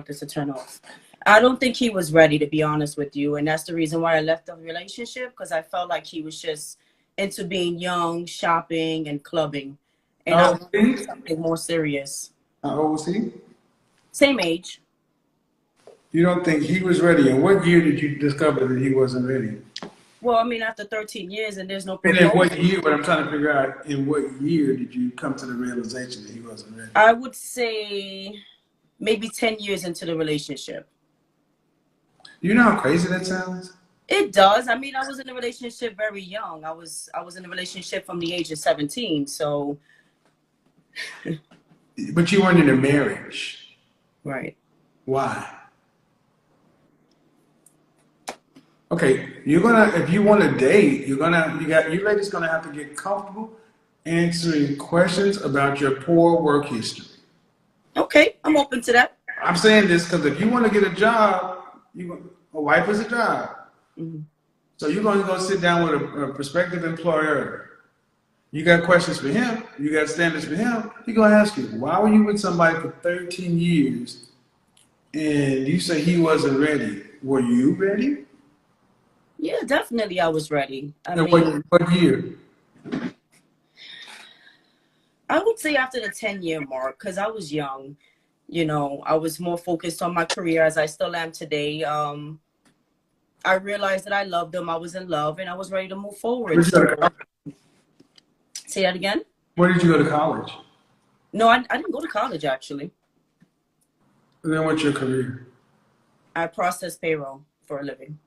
it's a turn off. I don't think he was ready, to be honest with you, and that's the reason why I left the relationship, because I felt like he was just into being young, shopping, and clubbing, and How I old was wanted he? something more serious. How old was he? Same age. You don't think he was ready? And what year did you discover that he wasn't ready? Well, I mean, after 13 years and there's no And in what proposal, year? What I'm trying to figure out, in what year did you come to the realization that he wasn't ready? I would say maybe 10 years into the relationship. You know how crazy that sounds? It does. I mean, I was in a relationship very young. I was in a relationship from the age of 17. So, But you weren't in a marriage. right. Why? Okay, you're gonna, if you want to date, you ladies gonna have to get comfortable answering questions about your poor work history. Okay, I'm open to that. I'm saying this because if you want to get a job, a wife is a job. Mm-hmm. So you're going to go sit down with a prospective employer. You got questions for him. You got standards for him. He's going to ask you, why were you with somebody for 13 years and you say he wasn't ready? Were you ready? Yeah, definitely I was ready. I And mean, what year? I would say after the 10-year mark, because I was young. You know, I was more focused on my career, as I still am today. I realized that I loved him. I was in love, and I was ready to move Where forward. did you go So, to college? say that again? Where did you go to college? No, I didn't go to college, actually. And then what's your career? I process payroll for a living.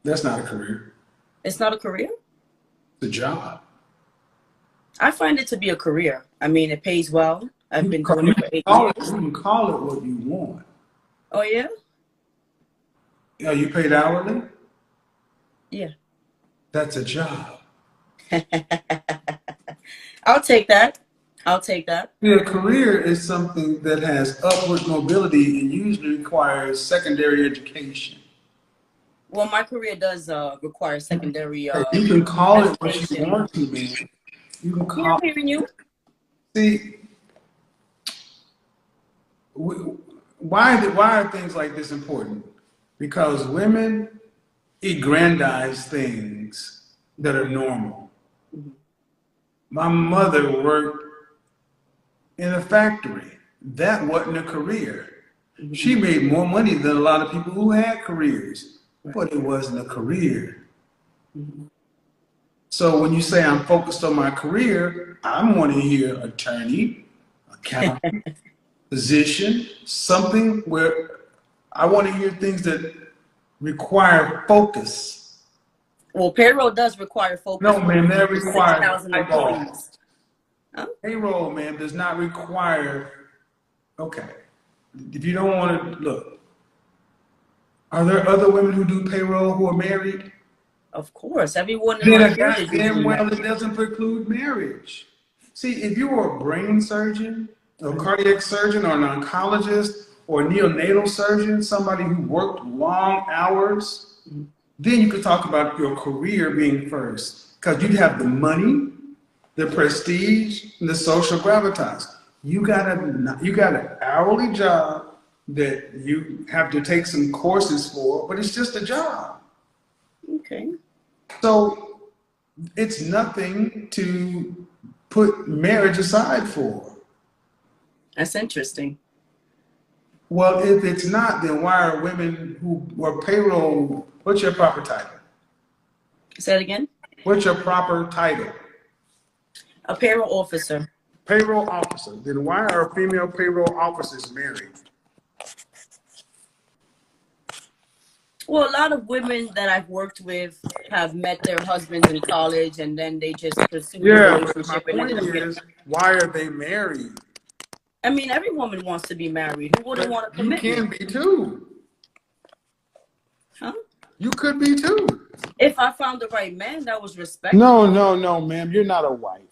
That's not a career. It's not a career? It's a job. I find it to be a career. I mean, it pays well. I've You been can doing it for 8 call years. you can call it what you want. Oh, yeah? Yeah, you paid hourly? Yeah. That's a job. I'll take that. I'll take that. Yeah, a career is something that has upward mobility and usually requires secondary education. Well, my career does require secondary You can call it what you education. want to, man. You can Yeah, I'm call. hearing you. See, why are things like this important? Because women aggrandize things that are normal. My mother worked in a factory. That wasn't a career. She made more money than a lot of people who had careers, but it wasn't a career. So when you say I'm focused on my career, I'm wanting to hear attorney, accountant, physician, something where I want to hear things that require focus. Well, payroll does require focus. No, man, that requires 6,000 employees. Huh? Payroll, man, does not require. Okay, if you don't want to look, are there other women who do payroll who are married? Of course, everyone in my field is usually Well, married. it doesn't preclude marriage. See, if you were a brain surgeon, a cardiac surgeon, or an oncologist, or a neonatal surgeon, somebody who worked long hours, then you could talk about your career being first, because you'd have the money, the prestige, and the social gravitas. You got an hourly job that you have to take some courses for, but it's just a job. Okay. So it's nothing to put marriage aside for. That's interesting. Well, if it's not, then why are women who were payroll, what's your proper title? Say that again? What's your proper title? A payroll officer. Payroll officer. Then why are female payroll officers married? Well, a lot of women that I've worked with have met their husbands in college, and then they just pursue the Yeah, but my relationship and point ended up getting. is, why are they married? I mean, every woman wants to be married. Who wouldn't want a You commitment? can be too. Huh? You could be too. If I found the right man that was respectful. No, ma'am. You're not a wife.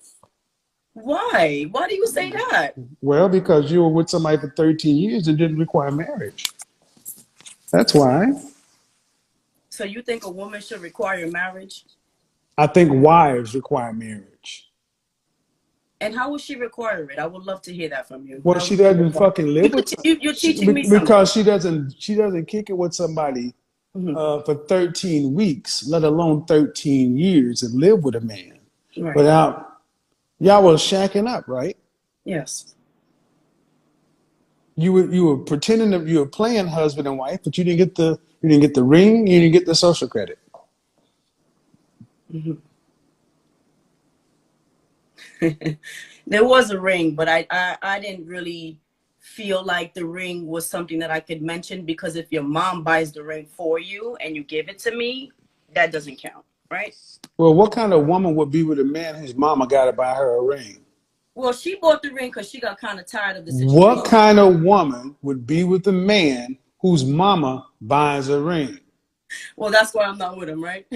Why? Why do you say that? Well, because you were with somebody for 13 years and didn't require marriage. That's why. So you think a woman should require marriage? I think wives require marriage. And how will she require it? I would love to hear that from you. Well, How she would she doesn't require fucking it? live with You're teaching me something. because she doesn't kick it with somebody Hmm. for 13 weeks, let alone 13 years, and live with a man Right. without y'all was shacking up, right? Yes. You were pretending that you were playing husband and wife, but you didn't get the ring, you didn't get the social credit. Hmm. There was a ring, but I didn't really feel like the ring was something that I could mention, because if your mom buys the ring for you and you give it to me, that doesn't count, right? Well, what kind of woman would be with a man whose mama got to buy her a ring? Well, she bought the ring because she got kind of tired of the What situation. kind of woman would be with a man whose mama buys a ring? Well, that's why I'm not with him, right?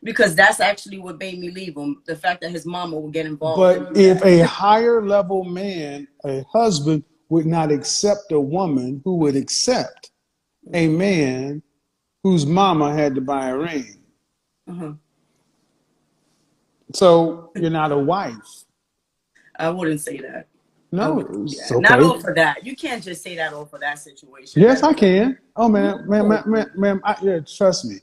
Because that's actually what made me leave him. The fact that his mama would get involved and But do if that. a higher level man, a husband, would not accept a woman who would accept a Hmm. man whose mama had to buy a ring. Uh-huh. So you're not a wife. I wouldn't say that. I No, wouldn't say it's that. Not okay. all for that. You can't just say that all for that situation. Yes, That's I can. Oh man, man, no. man, man, man yeah, trust me.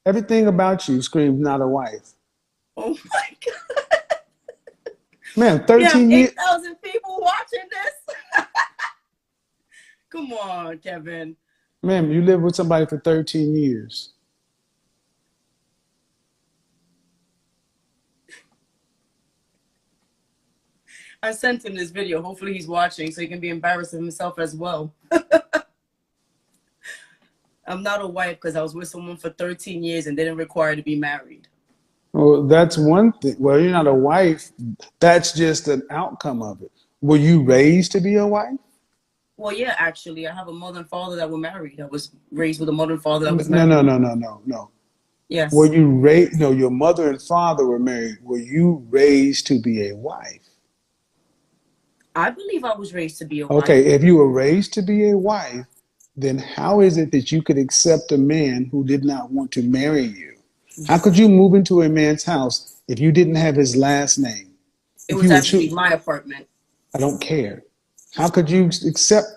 Everything about you screams not a wife. Oh my God. Man, We have 13 years. 8,000 people watching this. Come on, Kevin. Man, you lived with somebody for 13 years. I sent him this video. Hopefully he's watching so he can be embarrassed of himself as well. I'm not a wife because I was with someone for 13 years and didn't require to be married. Well, that's one thing. Well, you're not a wife. That's just an outcome of it. Were you raised to be a wife? Well, yeah, actually, I have a mother and father that were married. I was raised with a mother and father that was No, married. no, no, no, no, no. Were Yes. you raised? No, your mother and father were married. Were you raised to be a wife? I believe I was raised to be a wife. Okay, if you were raised to be a wife, then how is it that you could accept a man who did not want to marry you? How Mhm. could you move into a man's house if you didn't have his last name? It If was you were actually true, my apartment. I don't care. How could you accept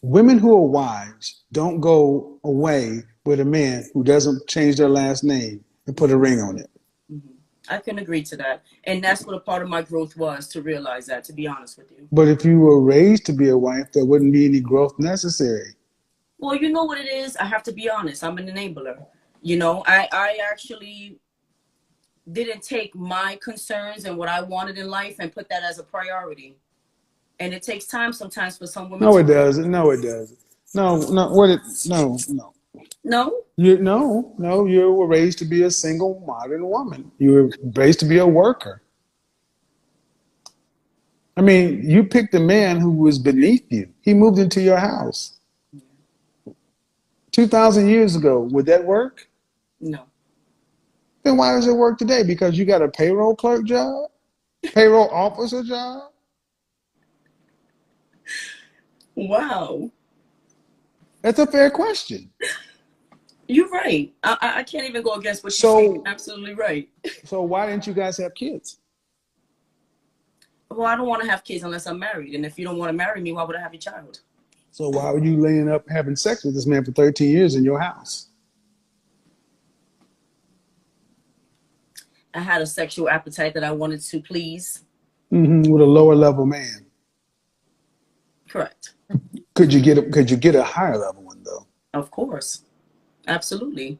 women who are wives don't go away with a man who doesn't change their last name and put a ring on it? Mhm. I can agree to that. And that's what a part of my growth was, to realize that, to be honest with you. But if you were raised to be a wife, there wouldn't be any growth necessary. Well, you know what it is? I have to be honest. I'm an enabler. I actually didn't take my concerns and what I wanted in life and put that as a priority. And it takes time sometimes for some women No, to. it doesn't. No, it doesn't. No, no, what it no, no. No? No, you were raised to be a single modern woman. You were raised to be a worker. I mean, you picked a man who was beneath you. He moved into your house 2,000 years ago. Would that work? No. Then why does it work today? Because you got a payroll clerk job, payroll officer job. Wow. That's a fair question. You're right. I can't even go against what you're saying. You're So, absolutely right. so why didn't you guys have kids? Well, I don't want to have kids unless I'm married. And if you don't want to marry me, why would I have a child? So why were you laying up having sex with this man for 13 years in your house? I had a sexual appetite that I wanted to please. With a lower level man. Correct. Could you get a higher level one though? Of course. Absolutely.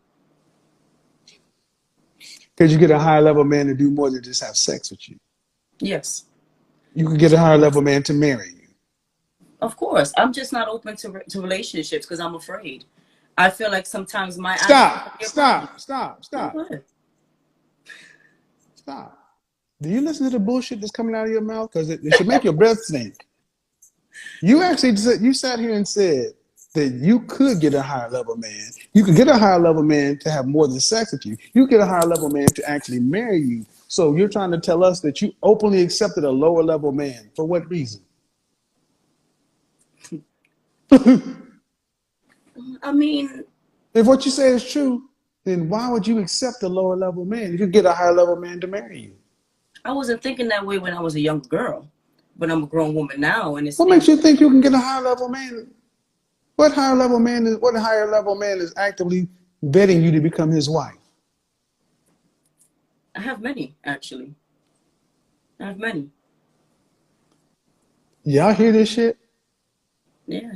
Could you get a higher level man to do more than just have sex with you? Yes. You could get a higher level man to marry you. Of course. I'm just not open to relationships because I'm afraid. I feel like sometimes my actions can Stop, be a problem. stop, stop, Oh, stop, go ahead. stop. Do you listen to the bullshit that's coming out of your mouth? Because it should make your breath stink. You actually you sat here and said that you could get a higher level man. You could get a higher level man to have more than sex with you. You get a higher level man to actually marry you. So you're trying to tell us that you openly accepted a lower level man. For what reason? I mean, If what you say is true, then why would you accept a lower level man? You could get a higher level man to marry you. I wasn't thinking that way when I was a young girl, but I'm a grown woman now, and What makes you think you can get a higher level man? What higher level man is? What higher level man is actively vetting you to become his wife? I have many actually. I have many. Y'all hear this shit? Yeah.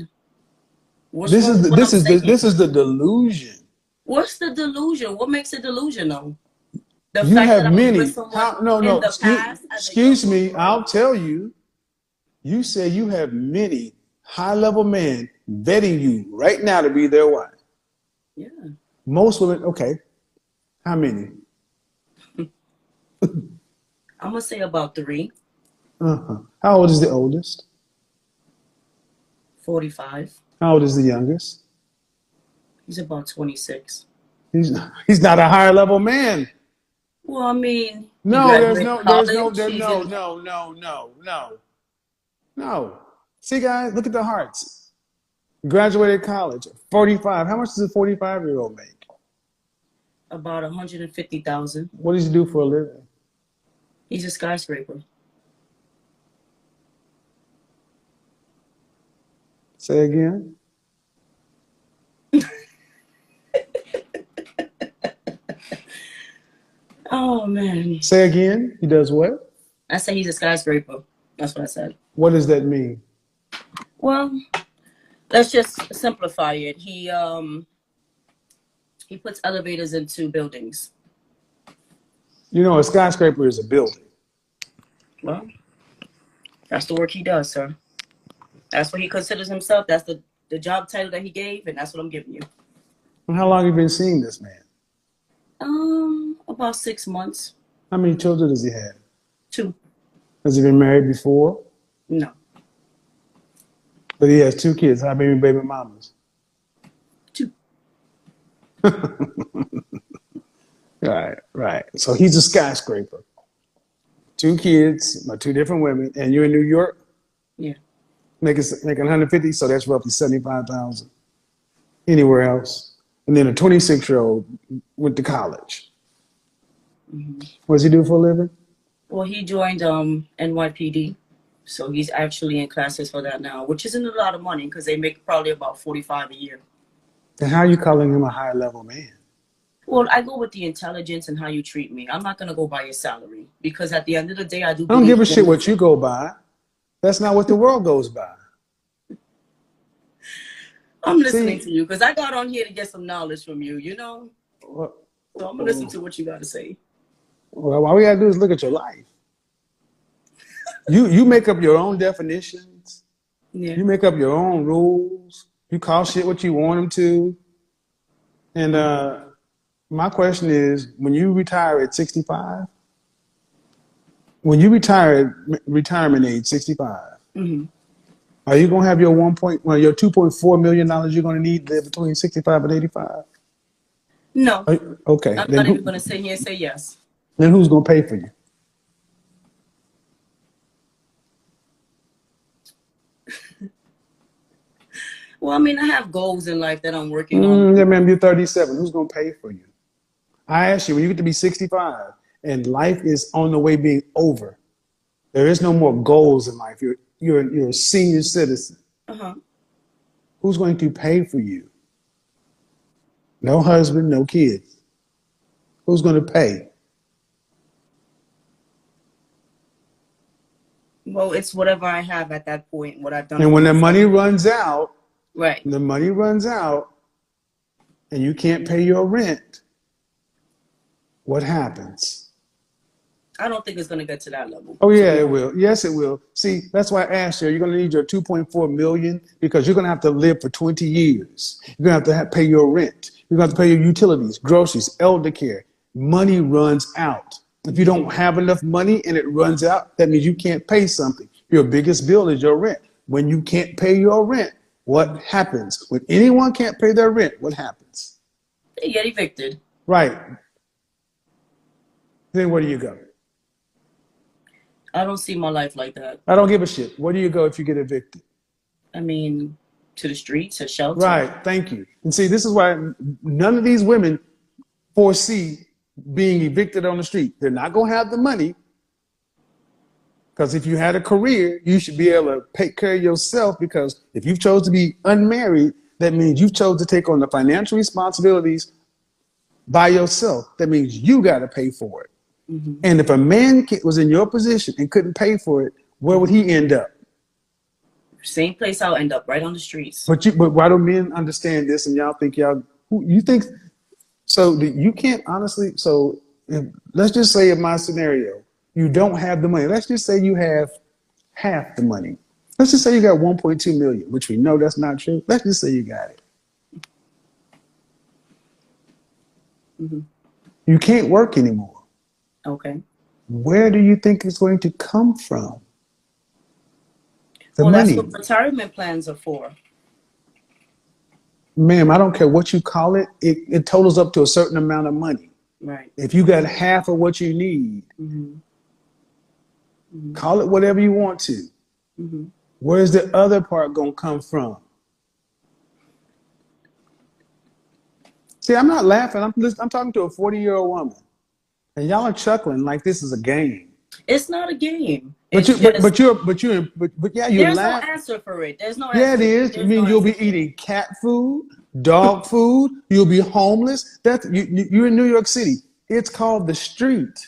What's wrong with what I'm This saying? is the delusion. What's the delusion? What makes it delusional? The You fact have that I was with many. someone How? No, in no. the past as a young Excuse little me. I'll girl. tell you. You say you have many high level men vetting you right now to be their wife. Yeah. Most women. Okay. How many? I'm gonna say about 3, Uh-huh. How old is the oldest? 45. How old is the youngest? He's about 26. He's not a higher level man. Well, I mean, he No, graduated college. there, He's in. no. See, guys, look at the hearts. Graduated college, 45. How much does a 45-year-old make? About 150,000. What does he do for a living? He's a skyscraper. Say again. Oh man. Say again. He does what? I say he's a skyscraper. That's what I said. What does that mean? Well, let's just simplify it. He puts elevators into buildings. You know, a skyscraper is a building. Well, that's the work he does, sir. That's what he considers himself. That's the job title that he gave, and that's what I'm giving you. And how long have you been seeing this man? About 6 months. How many children does he have? 2. Has he been married before? No. But he has 2 kids. How many baby mamas? 2. Right. So he's a skyscraper. 2 kids, by 2 different women, and you're in New York, Yeah. making 150, so that's roughly 75,000. Anywhere else, and then a 26-year-old went to college. Mm-hmm. What does he do for a living? Well, he joined NYPD, so he's actually in classes for that now, which isn't a lot of money because they make probably about 45 a year. Then how are you calling him a high level man? Well, I go with the intelligence and how you treat me. I'm not gonna go by your salary because at the end of the day, I do. I don't give a shit what you go by. That's not what the world goes by. I'm listening to you because I got on here to get some knowledge from you. You know, Well, so I'm gonna listen to what you got to say. well, all we gotta do is look at your life. You make up your own definitions. Yeah. You make up your own rules. You call shit what you want them to. And my question is, when you retire at 65, when you retire at retirement age 65, Mm-hmm. are you gonna have your your $2.4 million you're gonna need to live between 65 and 85? No, Okay, I'm not even gonna sit here and say yes. Then who's gonna pay for you? Well, I mean, I have goals in life that I'm working on. Yeah, man, you're 37. Who's gonna pay for you? I ask you, when you get to be 65 and life is on the way being over, there is no more goals in life. You're a senior citizen. Uh-huh. Who's going to pay for you? No husband, no kids. Who's going to pay? Well, it's whatever I have at that point, what I've done. And when the money runs out, right? The money runs out, and you can't pay your rent. What happens? I don't think it's going to get to that level. Oh yeah, it will. Yes, it will. See, that's why I asked you. You're going to need your 2.4 million because you're going to have to live for 20 years. You're going to have to pay your rent. You're going to have to pay your utilities, groceries, elder care. Money runs out. If you don't have enough money and it runs out, that means you can't pay something. Your biggest bill is your rent. When you can't pay your rent, what happens? When anyone can't pay their rent, what happens? They get evicted. Right. Then where do you go? I don't see my life like that. I don't give a shit. Where do you go if you get evicted? I mean, to the streets, a shelter. Right. Thank you. And see, this is why none of these women foresee being evicted on the street. They're not going to have the money. Because if you had a career, you should be able to take care of yourself, because if you've chose to be unmarried, that means you've chose to take on the financial responsibilities by yourself. That means you got to pay for it. Mm-hmm. And if a man was in your position and couldn't pay for it, where would he end up? Same place I'll end up, right on the streets. But why do men understand this and y'all think you think, so you can't honestly, so let's just say in my scenario, you don't have the money. Let's just say you have half the money. Let's just say you got 1.2 million, which we know that's not true. Let's just say you got it. Mm-hmm. You can't work anymore. Okay. Where do you think it's going to come from? The Well, money. that's what retirement plans are for. Ma'am, I don't care what you call it. It totals up to a certain amount of money. Right. If you got half of what you need, Mm-hmm. Mm-hmm. call it whatever you want to. Mm-hmm. Where's the other part going to come from? See, I'm not laughing. I'm talking to a 40-year-old woman. And y'all are chuckling like this is a game. It's not a game. But It's you're there's laughing. no answer for it. There's no Yeah, answer. it is. You mean you'll be eating cat food, dog food. You'll be homeless. You're in New York City. It's called the street.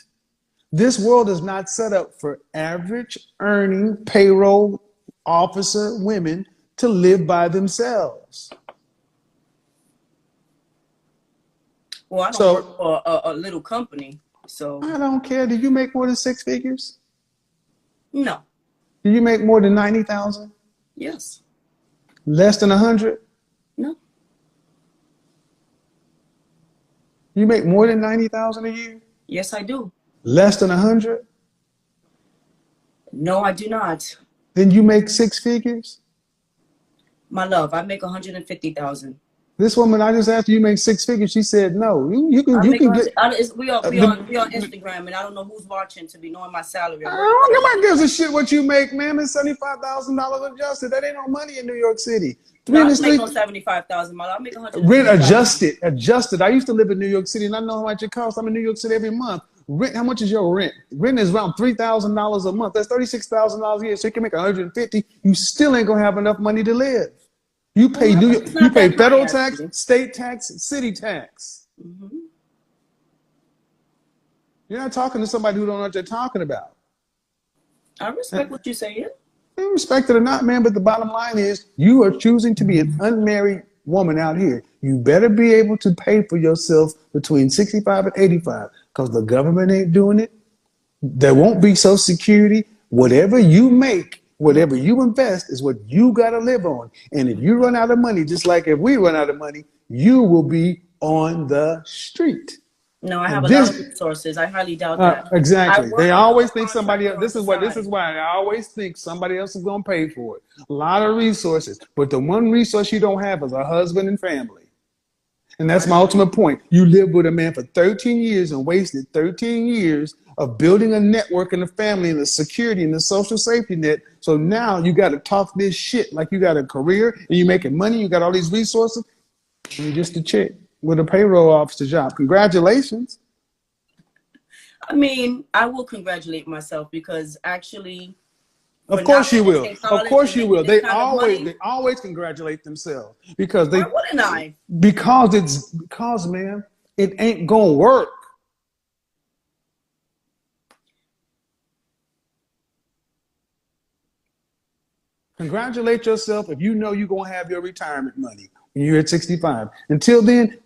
This world is not set up for average earning payroll officer women to live by themselves. Well, I don't work for a little company, so I don't care. Do you make more than 6 figures? no. Do you make more than 90,000? Yes. Less than 100? No. You make more than 90,000 a year? Yes, I do. Less than 100? No, I do not. Then you make 6 figures? My love, I make 150,000. This woman, I just asked you make 6 figures. She said no. You can get. We on Instagram, and I don't know who's watching to be knowing my salary. Nobody gives a shit what you make, man. It's $75,000 adjusted. That ain't no money in New York City. No, I make no 75,000. I make 100. Rent adjusted. I used to live in New York City, and I know how much it costs. I'm in New York City every month. Rent. How much is your rent? Rent is around $3,000 a month. That's $36,000 a year. So you can make 150. You still ain't gonna have enough money to live. You pay you pay federal tax, state tax, city tax. Mm-hmm. You're not talking to somebody who don't know what they're talking about. I respect what you're saying. You respect it or not, man, but the bottom line is you are choosing to be an unmarried woman out here. You better be able to pay for yourself between 65 and 85, because the government ain't doing it. There won't be Social Security. Whatever you make, whatever you invest is what you got to live on. And if you run out of money, just like if we run out of money, you will be on the street. No, I have a lot of resources. I highly doubt that. Exactly. They always think somebody else. This is why I always think somebody else is going to pay for it. A lot of resources. But the one resource you don't have is a husband and family. And that's my ultimate point. You lived with a man for 13 years and wasted 13 years of building a network and a family and the security and the social safety net. So now you got to talk this shit like you got a career and you're making money. You got all these resources. And you're just a chick with a payroll officer job. Congratulations. I mean, I will congratulate myself because actually, of course you will. Of course you will. They always congratulate themselves because they. Why wouldn't I? Because man, it ain't gonna work. Congratulate yourself if you know you're gonna have your retirement money when you're at 65. Until then.